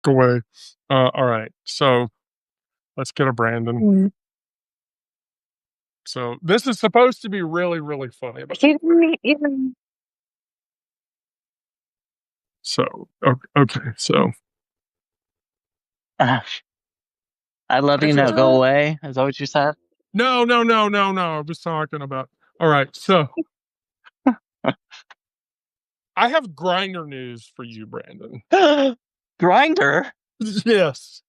Go away. All right. So let's get a Brandon. Mm. So this is supposed to be really, really funny. But He didn't even. so okay. So I love you now. Go away. Is that what you said? no, no, no, no, no. I was talking about. All right. So I have grinder news for you, Brandon. Grinder. Yes.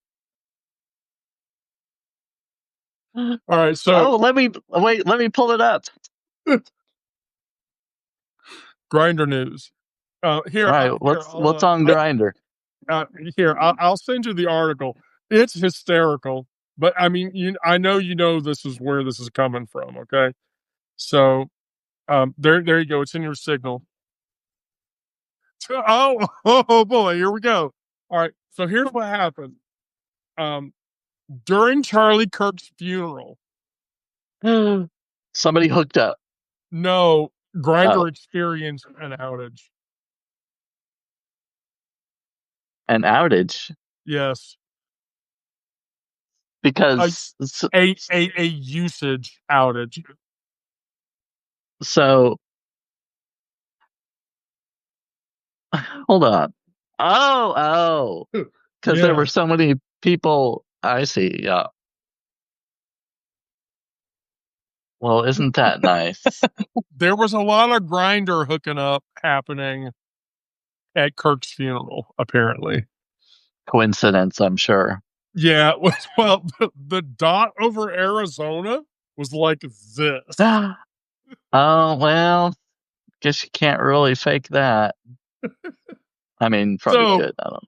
All right. So Oh, let me pull it up. grinder news. Here. All right. What's on Grinder? Here, I'll send you the article. It's hysterical, but I mean, I know this is where this is coming from. Okay, so there you go. It's in your signal. Oh boy, here we go. All right, so here's what happened. During Charlie Kirk's funeral, Somebody hooked up. no, Grinder experienced an outage. An outage? Yes, Because a usage outage. so hold on. Oh, because there were so many people. I see. Yeah. Well, isn't that nice? There was a lot of Grinder hooking up happening at Kirk's funeral, apparently. Coincidence, I'm sure. Yeah, well, the dot over Arizona was like this. Oh, well, guess you can't really fake that. I mean, probably could. I don't know.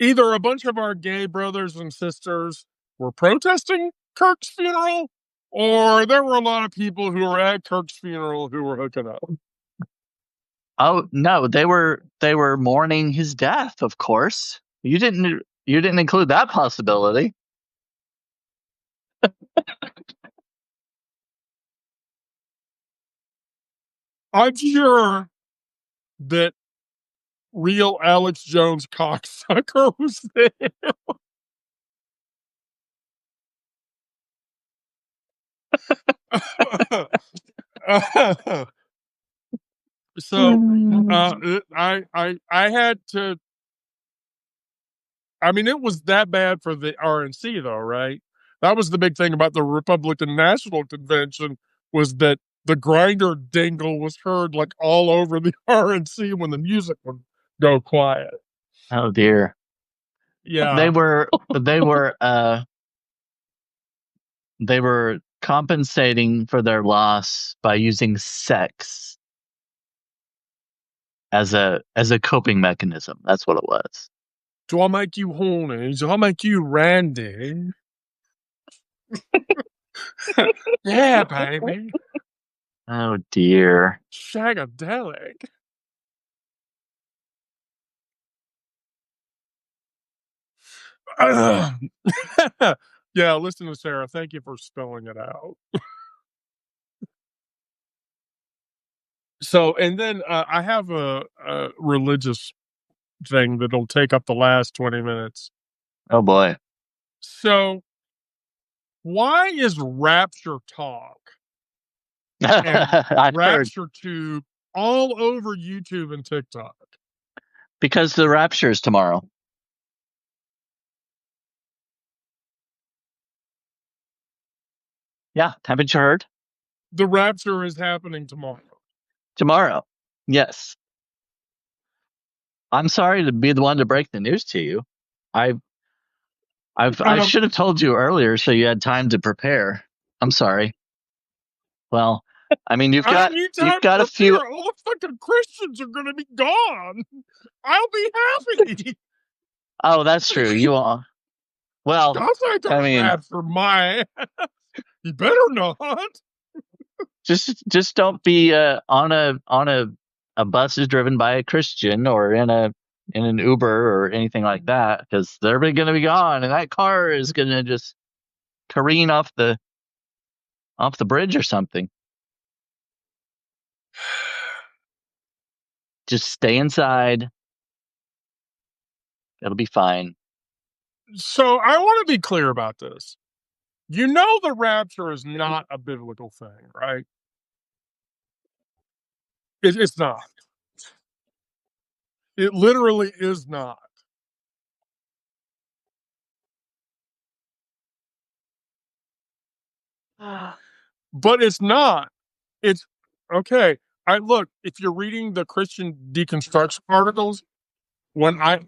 Either a bunch of our gay brothers and sisters were protesting Kirk's funeral, or there were a lot of people who were at Kirk's funeral who were hooking up. Oh no, they were mourning his death. Of course, you didn't include that possibility. I'm sure that real Alex Jones cocksucker was there. So I had to. I mean, it was that bad for the RNC, though, right? That was the big thing about the Republican National Convention was that the grinder dingle was heard like all over the RNC when the music would go quiet. Oh dear. Yeah, they were compensating for their loss by using sex as a coping mechanism. That's what it was. Do I make you horny? Do I make you randy? Yeah, baby. Oh dear. Shagadelic. Yeah, listen to Sarah. Thank you for spelling it out. So, and then I have a religious thing that'll take up the last 20 minutes. Oh boy. So, why is Rapture Talk and Rapture Tube all over YouTube and TikTok? Because the rapture is tomorrow. Yeah, haven't you heard? The rapture is happening tomorrow. Tomorrow. Yes. I'm sorry to be the one to break the news to you. I should have told you earlier so you had time to prepare. I'm sorry. Well, I mean you've got a few. All the fucking Christians are going to be gone. I'll be happy. Oh, that's true. You are. Well, I mean, rapture my. You better not. Just don't be on a bus is driven by a Christian or in an Uber or anything like that, because they're going to be gone and that car is going to just careen off the bridge or something. Just stay inside. It'll be fine. So I want to be clear about this. You know, the rapture is not a biblical thing, right? It's not. It literally is not. But it's not. It's okay. I look, if you're reading the Christian deconstruction articles, when I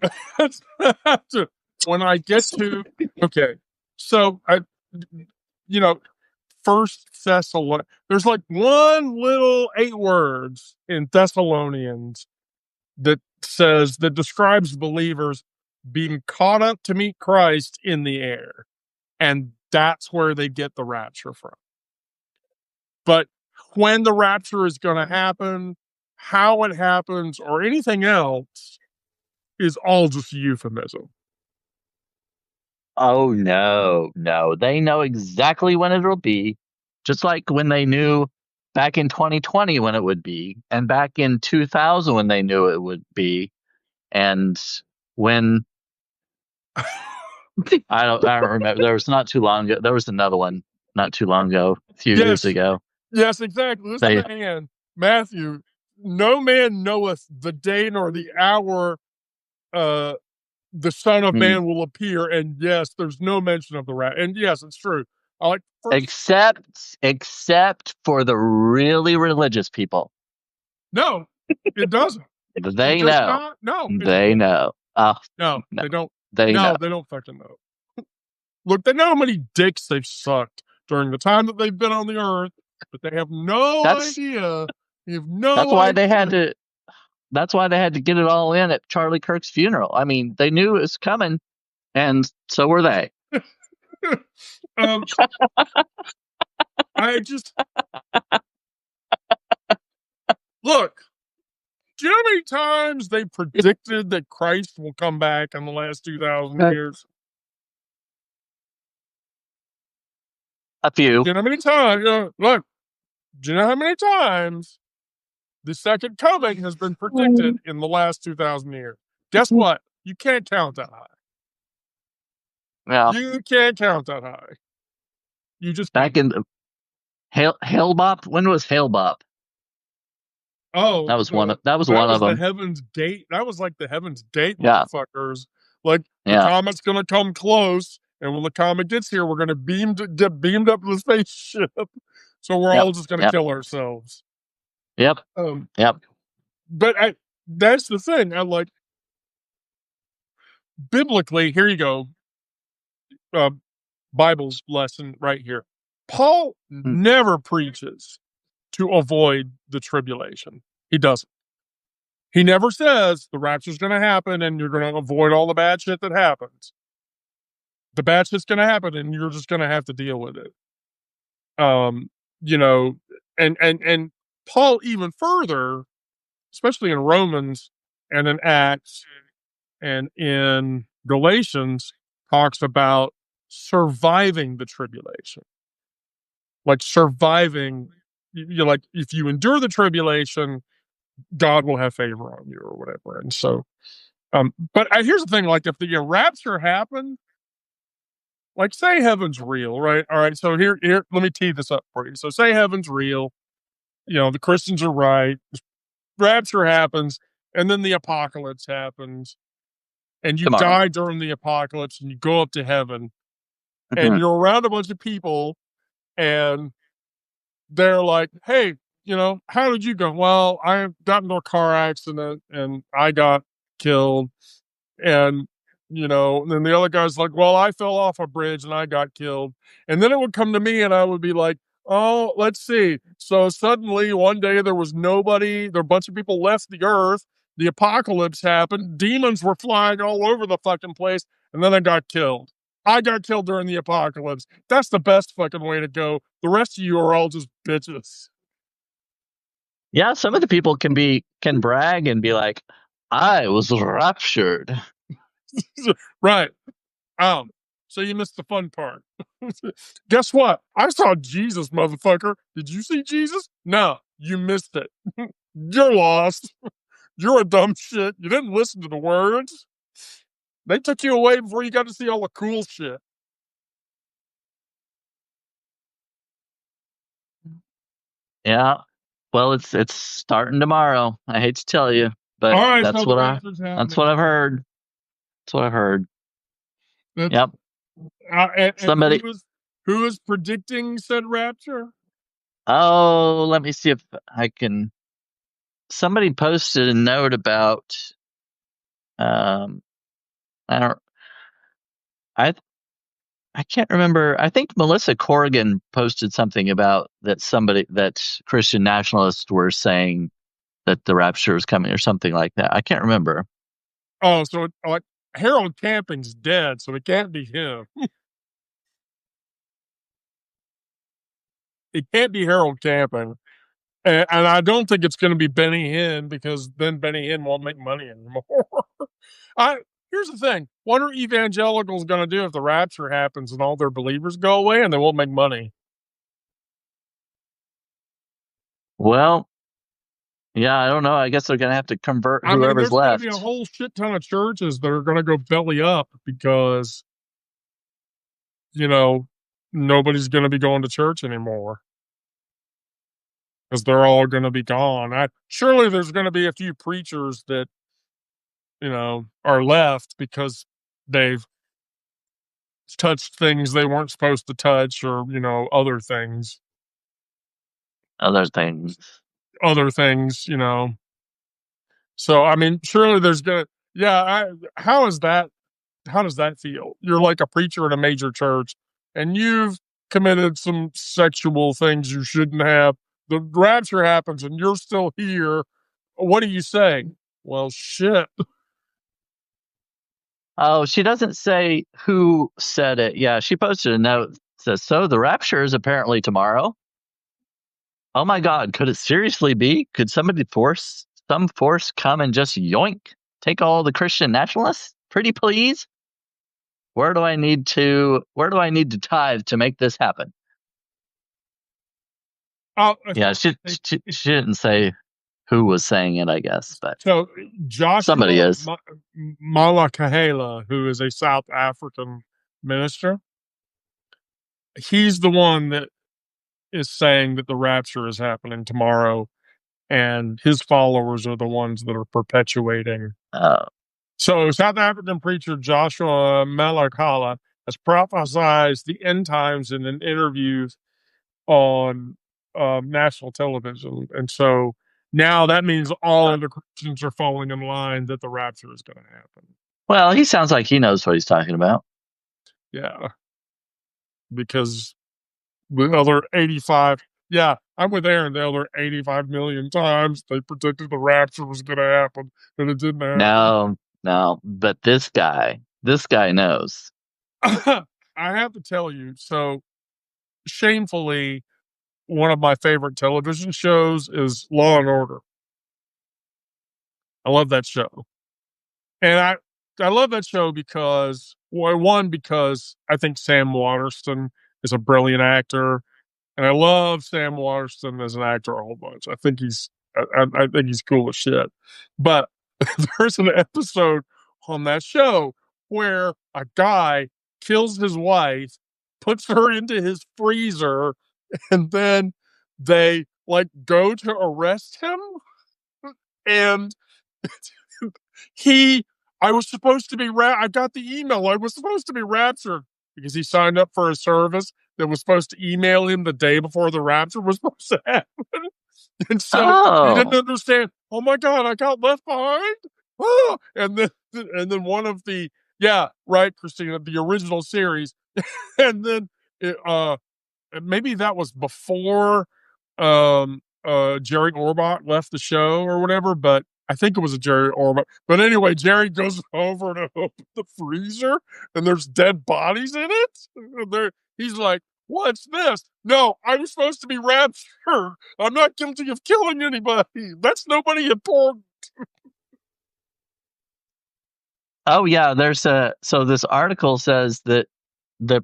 when I get to okay, so I you know, first Thessalonians, there's like one little 8 words in Thessalonians that describes believers being caught up to meet Christ in the air. And that's where they get the rapture from. But when the rapture is going to happen, how it happens, or anything else is all just a euphemism. Oh no, no. They know exactly when it'll be, just like when they knew back in 2020 when it would be, and back in 2000 when they knew it would be, and when I don't remember. There was not too long ago. There was another one not too long ago, a few years Yes, ago. yes, exactly. This They man, Matthew, no man knoweth the day nor the hour uh the Son of mm, Man will appear. And yes, there's no mention of the rat. And yes, it's true. I like first. except for the really religious people. No, it doesn't. It They does know. not. No, They know. Oh no, no, they don't. they know. No, they don't fucking know. Look, they know how many dicks they've sucked during the time that they've been on the earth, but they have no That's idea. They have that's no why they had idea. to. That's why they had to get it all in at Charlie Kirk's funeral. I mean, they knew it was coming, and so were they. um, I just look. Do you know how many times they predicted that Christ will come back in the last 2,000 years? A few. Do you know how many times? Look, do you know how many times the second coming has been predicted in the last 2,000 years? Guess what? You can't count that high. Yeah. You can't count that high. You just Back can't. in the Hail Bop. When was Hail Bop? Oh, That was that one of was the them. Heaven's Gate. That was like the Heaven's Gate, Yeah. motherfuckers. Like the Yeah. comet's gonna come close, and when the comet gets here, we're gonna get beamed up to the spaceship. So we're Yep. all just gonna Yep. kill ourselves. Yep. Um, Yep. but that's the thing. I like biblically. Here you go. Uh, Bible's lesson right here. Paul Mm. never preaches to avoid the tribulation. He doesn't. He never says the rapture's going to happen and you're going to avoid all the bad shit that happens. The bad shit's going to happen and you're just going to have to deal with it. Um, you know, and Paul even further, especially in Romans and in Acts and in Galatians, talks about surviving the tribulation. Like surviving, you like if you endure the tribulation, God will have favor on you or whatever. And so, but here's the thing: like if the rapture happened, like say heaven's real, right? All right, so here, let me tee this up for you. So say heaven's real, the Christians are right, rapture happens, and then the apocalypse happens, and you Tomorrow. die during the apocalypse, and you go up to heaven, and Mhm. you're around a bunch of people, and they're like, "Hey, how did you go?" Well, I got into a car accident and I got killed. And, then the other guy's like, "Well, I fell off a bridge and I got killed." And then it would come to me and I would be like, "Oh, let's see." So suddenly one day there was nobody, a bunch of people left the earth. The apocalypse happened. Demons were flying all over the fucking place. And then I got killed. I got killed during the apocalypse. That's the best fucking way to go. The rest of you are all just bitches. Yeah, some of the people can brag and be like, "I was raptured." Right. So you missed the fun part. Guess what? I saw Jesus, motherfucker. Did you see Jesus? No, you missed it. You're lost. You're a dumb shit. You didn't listen to the words. They took you away before you got to see all the cool shit. Yeah. Well, it's starting tomorrow. I hate to tell you, All but right, so the Raptors that's happening. what I've heard. That's what I've heard. That's Yep. and Somebody. who is predicting said rapture? Oh, let me see if I can. Somebody posted a note about. I don't. I I can't remember. I think Melissa Corrigan posted something about that Christian nationalists were saying that the rapture is coming or something like that. I can't remember. Oh, so like Harold Camping's dead, so it can't be him. It can't be Harold Camping. And I don't think it's going to be Benny Hinn because then Benny Hinn won't make money anymore. I Here's the thing: what are evangelicals going to do if the rapture happens and all their believers go away and they won't make money? Well, yeah, I don't know. I guess they're gonna have to convert I mean, whoever's there's going to be a left. whole shit ton of churches that are going to go belly up because nobody's going to be going to church anymore because they're all going to be gone. Surely there's going to be a few preachers that are left because they've touched things they weren't supposed to touch, or other things, Other things. other things. So I mean, surely there's gonna. Yeah, how is that? How does that feel? You're like a preacher in a major church, and you've committed some sexual things you shouldn't have. The rapture happens, and you're still here. What do you say? Well, shit. Oh, she doesn't say who said it. Yeah, she posted a note that says, "So the rapture is apparently tomorrow." Oh my God, could it seriously be? Could some force come and just yoink, take all the Christian nationalists? Pretty please? Where do I need to tithe to make this happen? Oh, Yeah, she didn't say who was saying it, I guess, but so somebody Joshua is. Malakahela, who is a South African minister, he's the one that is saying that the rapture is happening tomorrow, and his followers are the ones that are perpetuating. Uh, So, South African preacher Joshua Malakala has prophesied the end times in an interview on national television, and so now that means all of the Christians are falling in line that the rapture is going to happen. well, he sounds like he knows what he's talking about. Yeah, because the other 85, yeah, I'm with Aaron. The other 85 million times they predicted the rapture was going to happen, and it didn't happen. No, no, but this guy knows. I have to tell you, so shamefully, one of my favorite television shows is Law and Order. I love that show. And I love that show because, well, one, because I think Sam Waterston is a brilliant actor, and I love Sam Waterston as an actor a whole bunch. I think he's cool as shit. But there's an episode on that show where a guy kills his wife, puts her into his freezer, and then they like go to arrest him, and he I was supposed to be I got the email. I was supposed to be raptured because he signed up for a service that was supposed to email him the day before the rapture was supposed to happen. And so he didn't Oh, understand. Oh my God, I got left behind. Oh! And then one of the, yeah, right, Christina, the original series. And then it, maybe that was before Jerry Orbach left the show or whatever, but I think it was a Jerry Orbach. But anyway, Jerry goes over to open the freezer and there's dead bodies in it. And he's like, "What's this? No, I'm supposed to be raptured. I'm not guilty of killing anybody. That's nobody important." oh yeah. So this article says that the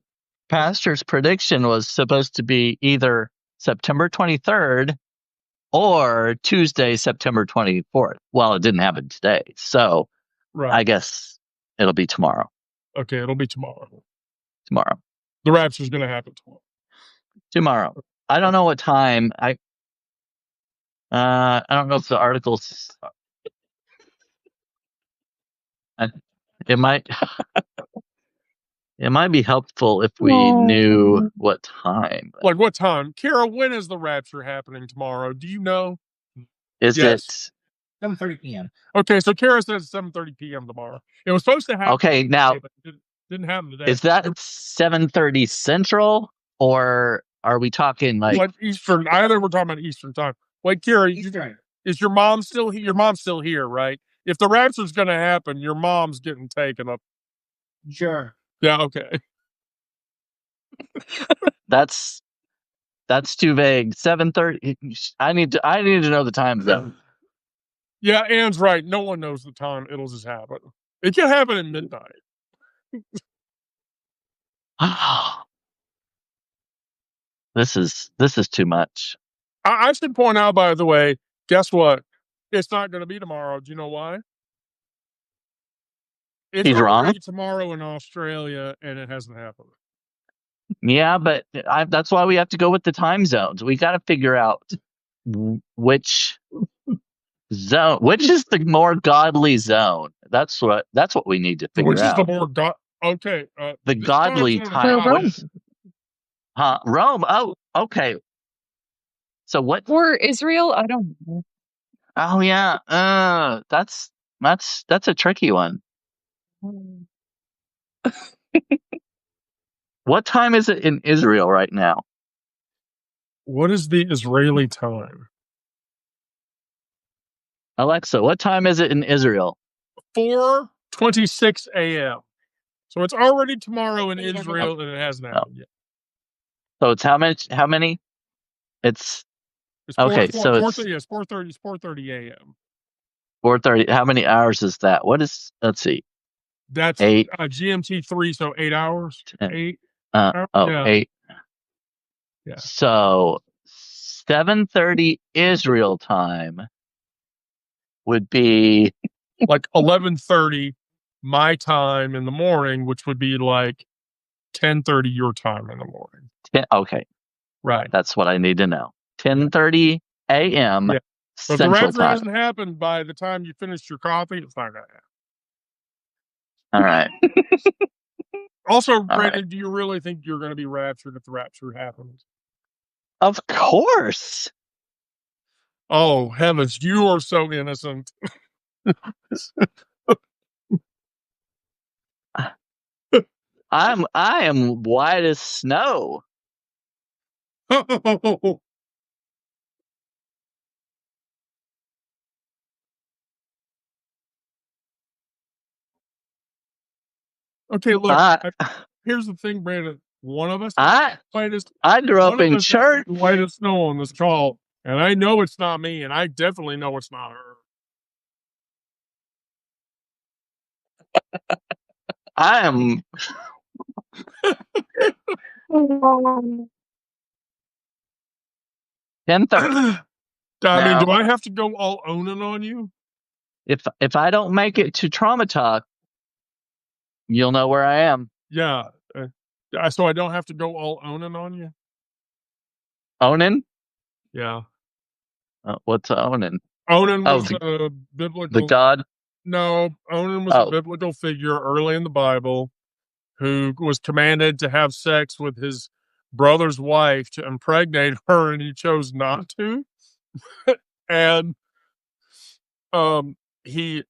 pastor's prediction was supposed to be either September 23rd or Tuesday, September 24th. Well, it didn't happen today, so Right. I guess It'll be tomorrow. Okay, it'll be tomorrow. Tomorrow. The rapture's going to happen tomorrow. Tomorrow. I don't know what time. I don't know if the articles. It might. It might be helpful if we knew what time. Like what time? Kara, when is the rapture happening tomorrow? Do you know? Is Yes. it 7:30 p.m. Okay, so Kara says 7:30 p.m. tomorrow. It was supposed to happen. Okay, now today, but it didn't happen today. is that 7:30 Central, or are we talking like Eastern? I think we're talking about Eastern time. Wait, Kara, is your mom still here? Your mom's still here, right? If the rapture's going to happen, your mom's getting taken up. Sure. Yeah. Okay. that's too vague. 7:30. I need to know the time zone. Yeah, Anne's right. No one knows the time. It'll just happen. It can happen at midnight. This is too much. I should point out, by the way, guess what? It's not going to be tomorrow. Do you know why? It's He's wrong. Tomorrow in Australia, and it hasn't happened. Yeah, but that's why we have to go with the time zones. We got to figure out which zone, which is the more godly zone. That's what we need to figure out. Which is the more okay? The godly time. Rome. Rome. Oh, okay. So what? Or Israel? I don't know. Oh yeah. That's a tricky one. What time is it in Israel right now? What is the Israeli time? Alexa, what time is it in Israel? 4:26 a.m. So it's already tomorrow in Israel, and it hasn't happened yet. So it's how many? It's okay. So it's 4:30. It's 4:30 a.m. 4:30. How many hours is that? What is? Let's see. That's 8 GMT 3, so 8 hours. 8. Yeah. 8. Yeah. So 7:30 Israel time would be like 11:30 my time in the morning, which would be like 10:30 your time in the morning. Okay. Right. That's what I need to know. 10:30 a.m. Yeah. But Central the rapture time. hasn't happened by the time you finish your coffee. It's not going to happen. All right. Also, Brandon, do you really think you're going to be raptured if the rapture happens? Of course. Oh, heavens, you are so innocent. I am white as snow. Okay, look. Here's the thing, Brandon. One of us I grew up in church. White as snow on this call, and I know it's not me, and I definitely know it's not her. I am. I mean, do I have to go all owning on you? If I don't make it to Trauma Talk, you'll know where I am. Yeah. So I don't have to go all owning on you? Onan? Yeah. What's Onan? Onan was a biblical... The god? No, Onan was a biblical figure early in the Bible who was commanded to have sex with his brother's wife to impregnate her, and he chose not to. And he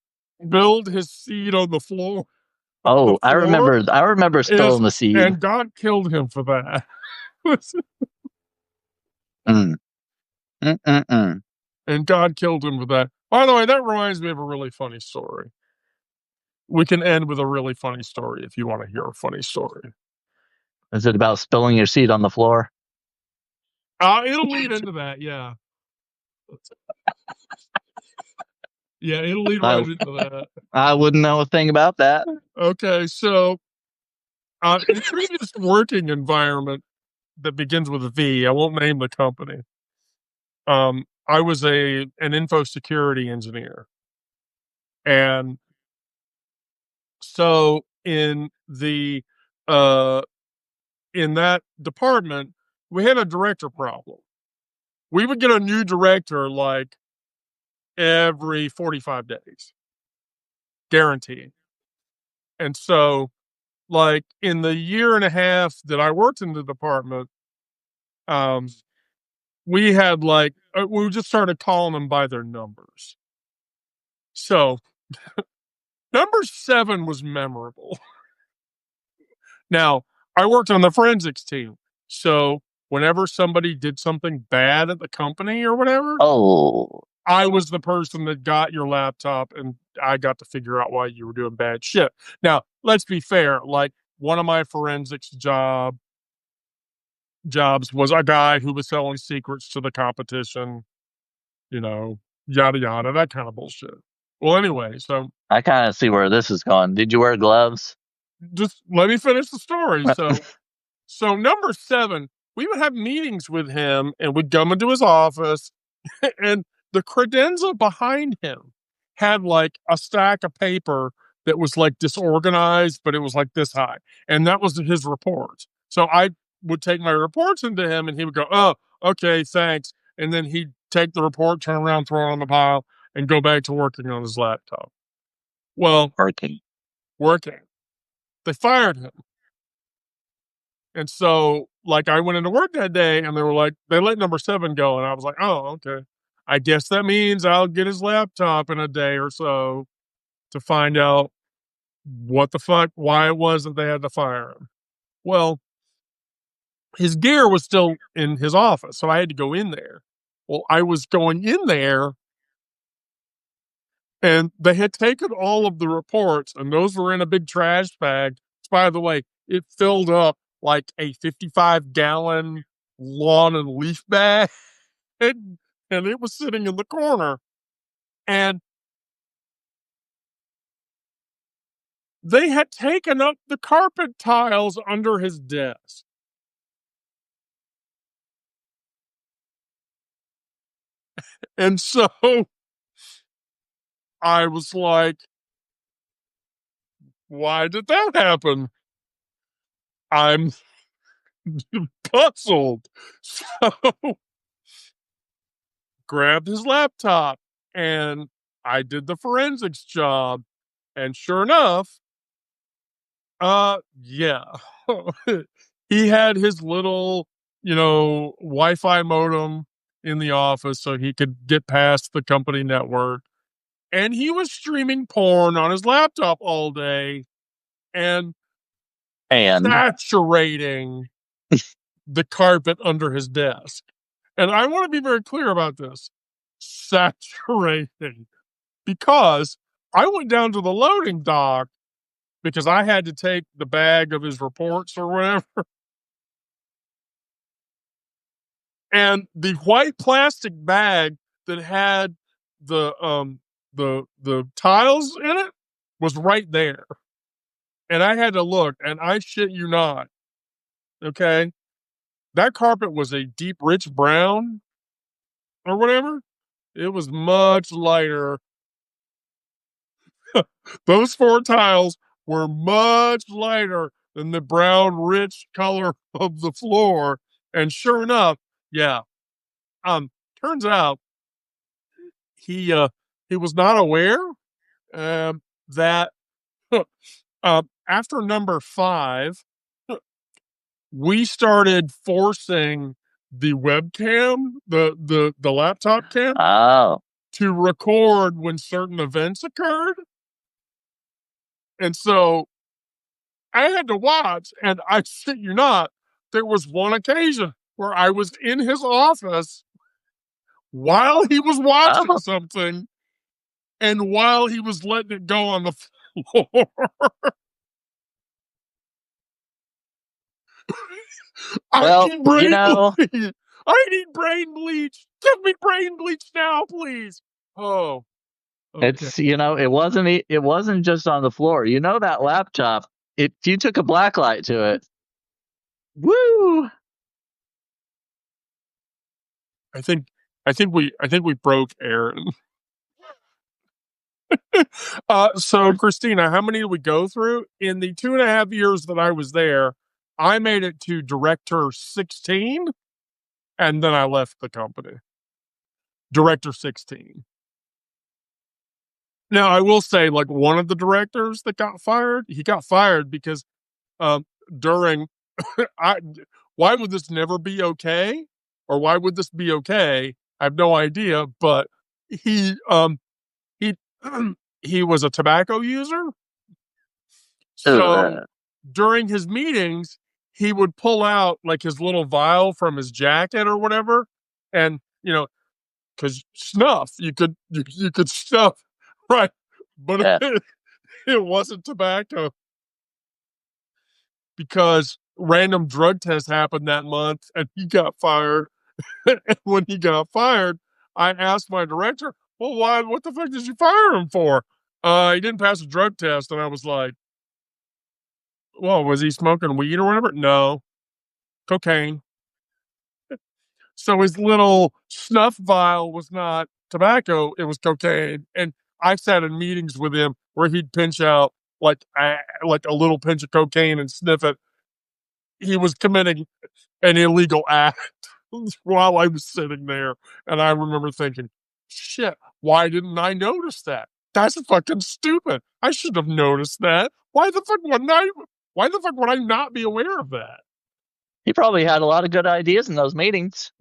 built his seed on the floor. Oh, I remember stealing the seed. And God killed him for that. And God killed him for that. By the way, that reminds me of a really funny story. We can end with a really funny story if you want to hear a funny story. Is it about spilling your seed on the floor? It'll lead into that, yeah. Yeah, it'll lead right into that. I wouldn't know a thing about that. Okay, so in a previous working environment that begins with a V, I won't name the company. I was an info security engineer, and So in uh that department, we had a director problem. We would get a new director like every 45 days, guaranteed. And so, like in the year and a half that I worked in the department, um, we had we just started calling them by their numbers. So number 7 was memorable. Now, I worked on the forensics team. So whenever somebody did something bad at the company or whatever, Oh, I was the person that got your laptop and I got to figure out why you were doing bad shit. Now, let's be fair. Like one of my forensics jobs was a guy who was selling secrets to the competition, you know, yada yada, that kind of bullshit. Well, anyway, so I kind of see where this is going. Did you wear gloves? just let me finish the story. So number 7, we would have meetings with him and we'd come into his office and the credenza behind him had like a stack of paper that was like disorganized, but it was like this high. And that was his reports. So I would take my reports into him and he would go, "Oh, okay, thanks." And then he'd take the report, turn around, throw it on the pile, and go back to working on his laptop. Well, working. They fired him. And so, like, I went into work that day and they were like, they let number 7 go. And I was like, oh, okay. I guess that means I'll get his laptop in a day or so to find out what the fuck, why it was that they had to fire him. Well, his gear was still in his office. So I had to go in there. Well, I was going in there and they had taken all of the reports and those were in a big trash bag. By the way, it filled up like a 55-gallon lawn and leaf bag. And, and it was sitting in the corner. And they had taken up the carpet tiles under his desk. And so I was like, why did that happen? I'm puzzled. So grabbed his laptop and I did the forensics job. And sure enough, yeah. He had his little, Wi-Fi modem in the office so he could get past the company network. And he was streaming porn on his laptop all day and saturating the carpet under his desk. And I want to be very clear about this. Saturating. Because I went down to the loading dock because I had to take the bag of his reports or whatever. And the white plastic bag that had the tiles in it was right there. And I had to look, and I shit you not. Okay. That carpet was a deep, rich brown or whatever. It was much lighter. Those 4 tiles were much lighter than the brown, rich color of the floor. And sure enough, yeah. Turns out he was not aware that after number 5, we started forcing the webcam, the laptop cam, to record when certain events occurred. And so I had to watch, and I shit you not, there was one occasion where I was in his office while he was watching something and while he was letting it go on the floor. Well, I need brain bleach. I need brain bleach. Give me brain bleach now, please. Oh, okay. It's it wasn't just on the floor. That laptop. If you took a black light to it, woo! I think we broke Aaron. So, Christina, how many did we go through? In the 2.5 years that I was there, I made it to director 16, and then I left the company. Director 16. Now, I will say, like, one of the directors that got fired, he got fired because during, I, why would this never be okay? Or why would this be okay? I have no idea, but he, he was a tobacco user. So during his meetings, he would pull out like his little vial from his jacket or whatever, and because snuff, you could snuff, right? But Yeah. it wasn't tobacco because random drug test happened that month, and he got fired. And when he got fired, I asked my director, "Well, why? What the fuck did you fire him for?" He didn't pass a drug test, and I was like, "Well, was he smoking weed or whatever?" No, cocaine. So his little snuff vial was not tobacco, it was cocaine. And I sat in meetings with him where he'd pinch out like a little pinch of cocaine and sniff it. He was committing an illegal act while I was sitting there. And I remember thinking, shit, why didn't I notice that? That's fucking stupid. I should have noticed that. Why the fuck would I not be aware of that? He probably had a lot of good ideas in those meetings.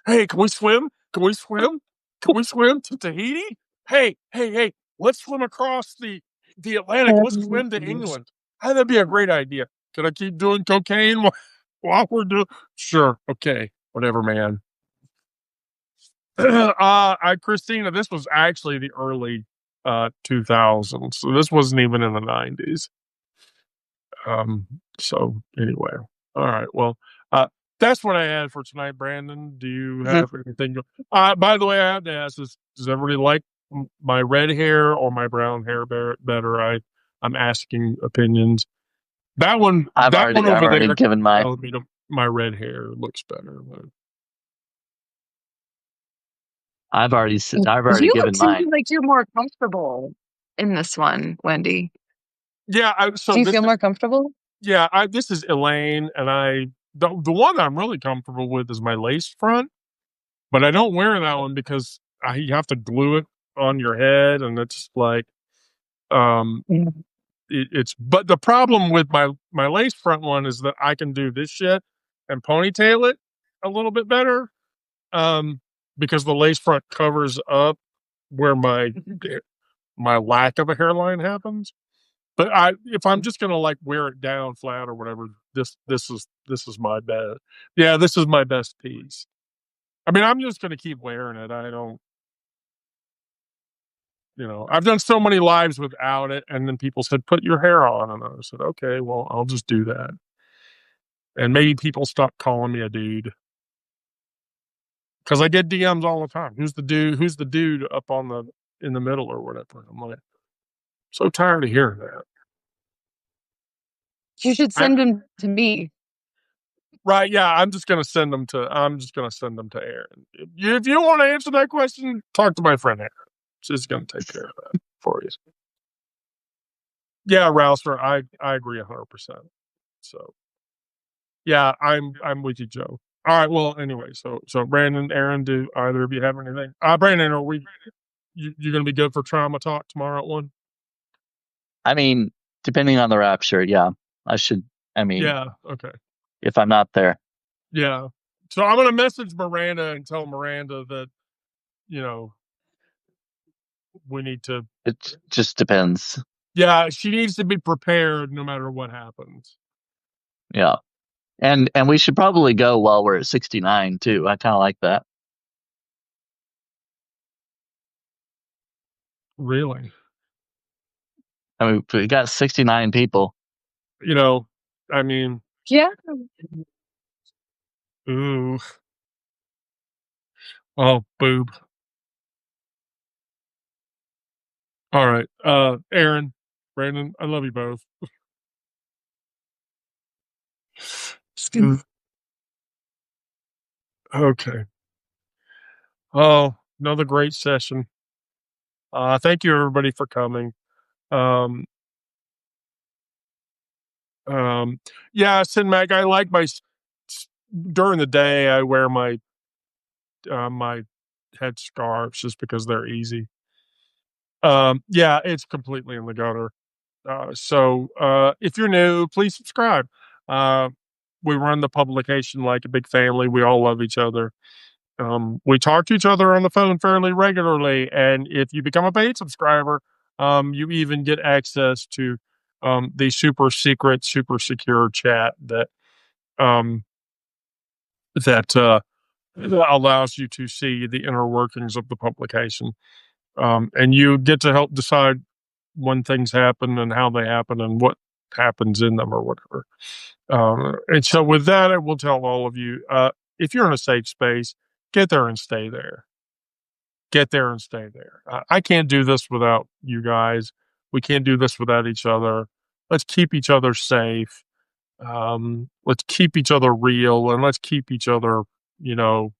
Hey, can we swim? Can we swim? Can we swim to Tahiti? Hey, let's swim across the Atlantic. Let's swim to England. Hey, that'd be a great idea. Can I keep doing cocaine while we're doing? Sure. Okay. Whatever, man. Christina, this was actually the early 2000s. So this wasn't even in the 90s. So anyway, all right. Well, that's what I had for tonight, Brandon. Do you have anything? By the way, I have to ask: does everybody like my red hair or my brown hair better? I'm asking opinions. That one I've over already there, given my. telling me my red hair looks better. But I've already You look given to me mine. like you're more comfortable in this one, Wendy. yeah, so Do you feel more comfortable? this is Elaine, and the one I'm really comfortable with is my lace front. But I don't wear that one because you have to glue it on your head, and it's like, um, it's. But the problem with my lace front one is that I can do this shit and ponytail it a little bit better, because the lace front covers up where my lack of a hairline happens. But if I'm just gonna like wear it down flat or whatever, this is my best. Yeah, this is my best piece. I mean, I'm just gonna keep wearing it. I don't. I've done so many lives without it, and then people said, "Put your hair on," and I said, "Okay, well, I'll just do that." And maybe people stop calling me a dude because I get DMs all the time. Who's the dude? Who's the dude up on the in the middle or whatever? I'm like, so tired of hearing that. You should send them to me. Right? Yeah, I'm just gonna send them to. I'm just gonna send them to Aaron. If you want to answer that question, talk to my friend Aaron. She's gonna take care of that for you. Yeah, Rouser, I agree 100%. So yeah, I'm with you, Joe. All right. Well, anyway, so Brandon, Aaron, do either of you have anything? Brandon, are you gonna be good for trauma talk tomorrow at 1? I mean, depending on the rapture, yeah, I should. I mean, Yeah. Okay. if I'm not there, Yeah. So I'm gonna message Miranda and tell Miranda that you know we need to. it just depends. Yeah, she needs to be prepared no matter what happens. Yeah, and we should probably go while we're at 69 too. I kind of like that. Really. I mean, we got 69 people. I mean, Yeah. ooh, oh, boob. All right. Aaron, Brandon, I love you both. Okay. Oh, another great session. Thank you everybody for coming. Um, yeah, Sin Mac, I like during the day. I wear my head scarves just because they're easy. Yeah, it's completely in the gutter. So if you're new, please subscribe. Uh, we run the publication like a big family. We all love each other. We talk to each other on the phone fairly regularly, and if you become a paid subscriber, you even get access to the super secret, super secure chat um, that that allows you to see the inner workings of the publication, and you get to help decide when things happen and how they happen and what happens in them or whatever. And so, with that, I will tell all of you if you're in a safe space, get there and stay there. Get there and stay there. I can't do this without you guys. We can't do this without each other. Let's keep each other safe. Let's keep each other real, and let's keep each other, you know,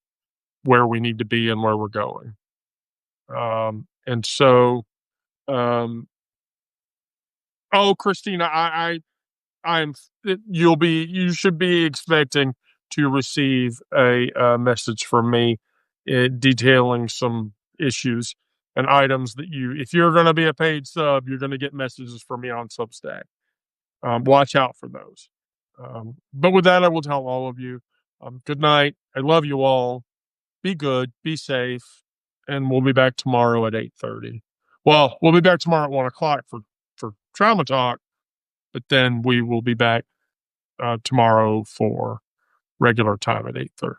where we need to be and where we're going. And so, um, oh, Christina, I'm you should be expecting to receive a message from me detailing some issues and items that if you're going to be a paid sub, you're going to get messages from me on Substack. Watch out for those. But with that, I will tell all of you good night. I love you all. Be good, be safe, and we'll be back tomorrow at 8:30. Well, we'll be back tomorrow at 1 o'clock for Trauma Talk, but then we will be back tomorrow for regular time at 8:30.